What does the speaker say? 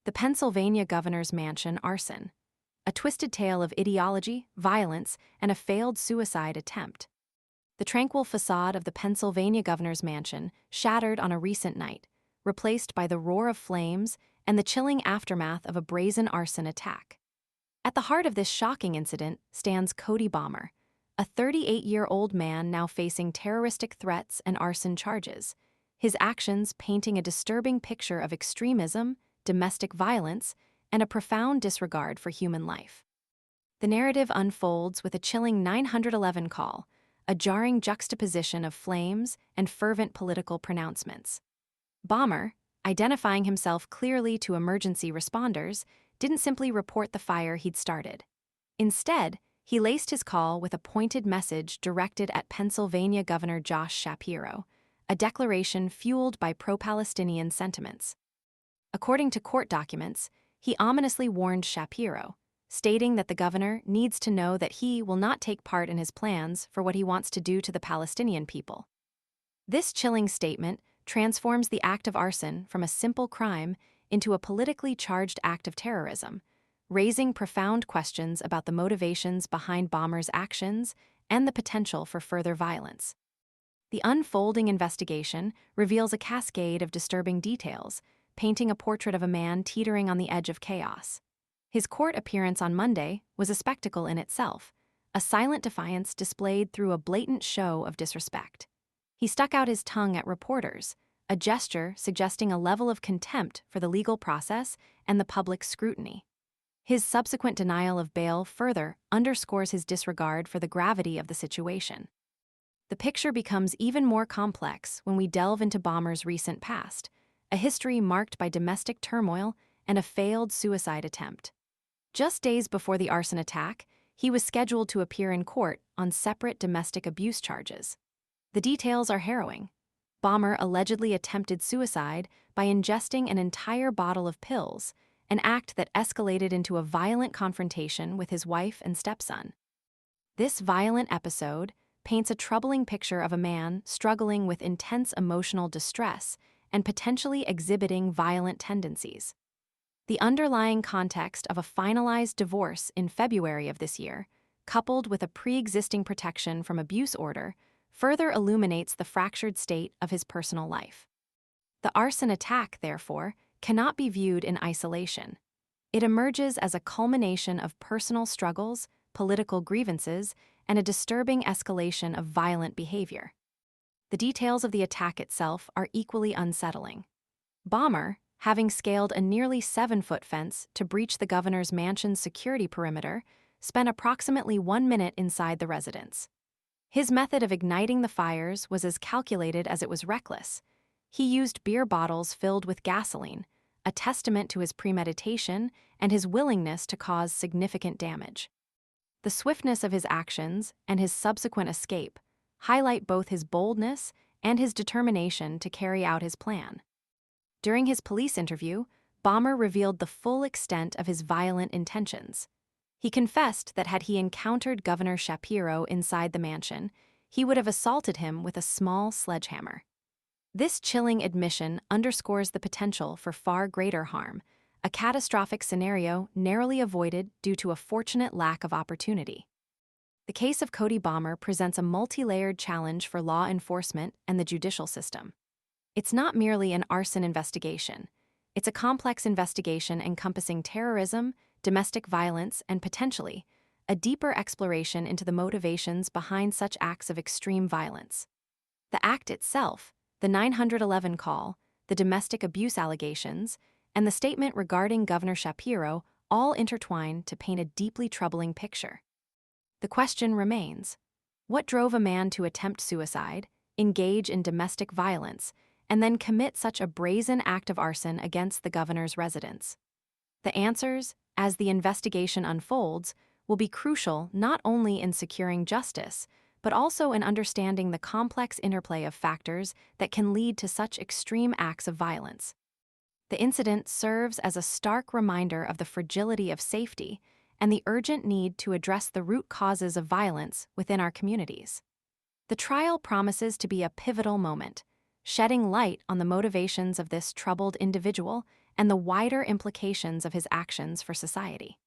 The Pennsylvania governor's mansion arson. A twisted tale of ideology, violence, and a failed suicide attempt. The tranquil facade of the Pennsylvania governor's mansion shattered on a recent night, replaced by the roar of flames and the chilling aftermath of a brazen arson attack. At the heart of this shocking incident stands Cody Balmer, a 38-year-old man now facing terroristic threats and arson charges, his actions painting a disturbing picture of extremism, domestic violence, and a profound disregard for human life. The narrative unfolds with a chilling 911 call, a jarring juxtaposition of flames and fervent political pronouncements. Balmer, identifying himself clearly to emergency responders, didn't simply report the fire he'd started. Instead, he laced his call with a pointed message directed at Pennsylvania Governor Josh Shapiro, a declaration fueled by pro-Palestinian sentiments. According to court documents, he ominously warned Shapiro, stating that the governor needs to know that he will not take part in his plans for what he wants to do to the Palestinian people. This chilling statement transforms the act of arson from a simple crime into a politically charged act of terrorism, raising profound questions about the motivations behind Balmer's actions and the potential for further violence. The unfolding investigation reveals a cascade of disturbing details, painting a portrait of a man teetering on the edge of chaos. His court appearance on Monday was a spectacle in itself, a silent defiance displayed through a blatant show of disrespect. He stuck out his tongue at reporters, a gesture suggesting a level of contempt for the legal process and the public scrutiny. His subsequent denial of bail further underscores his disregard for the gravity of the situation. The picture becomes even more complex when we delve into Balmer's recent past, a history marked by domestic turmoil and a failed suicide attempt. Just days before the arson attack, he was scheduled to appear in court on separate domestic abuse charges. The details are harrowing. Balmer allegedly attempted suicide by ingesting an entire bottle of pills, an act that escalated into a violent confrontation with his wife and stepson. This violent episode paints a troubling picture of a man struggling with intense emotional distress and potentially exhibiting violent tendencies. The underlying context of a finalized divorce in February of this year, coupled with a pre-existing protection from abuse order, further illuminates the fractured state of his personal life. The arson attack, therefore, cannot be viewed in isolation. It emerges as a culmination of personal struggles, political grievances, and a disturbing escalation of violent behavior. The details of the attack itself are equally unsettling. Balmer, having scaled a nearly 7-foot fence to breach the governor's mansion's security perimeter, spent approximately 1 minute inside the residence. His method of igniting the fires was as calculated as it was reckless. He used beer bottles filled with gasoline, a testament to his premeditation and his willingness to cause significant damage. The swiftness of his actions and his subsequent escape highlight both his boldness and his determination to carry out his plan. During his police interview, Balmer revealed the full extent of his violent intentions. He confessed that had he encountered Governor Shapiro inside the mansion, he would have assaulted him with a small sledgehammer. This chilling admission underscores the potential for far greater harm, a catastrophic scenario narrowly avoided due to a fortunate lack of opportunity. The case of Cody Balmer presents a multi-layered challenge for law enforcement and the judicial system. It's not merely an arson investigation. It's a complex investigation encompassing terrorism, domestic violence, and potentially a deeper exploration into the motivations behind such acts of extreme violence. The act itself, the 911 call, the domestic abuse allegations, and the statement regarding Governor Shapiro all intertwine to paint a deeply troubling picture. The question remains: what drove a man to attempt suicide, engage in domestic violence, and then commit such a brazen act of arson against the governor's residence? The answers, as the investigation unfolds, will be crucial not only in securing justice, but also in understanding the complex interplay of factors that can lead to such extreme acts of violence. The incident serves as a stark reminder of the fragility of safety and the urgent need to address the root causes of violence within our communities. The trial promises to be a pivotal moment, shedding light on the motivations of this troubled individual and the wider implications of his actions for society.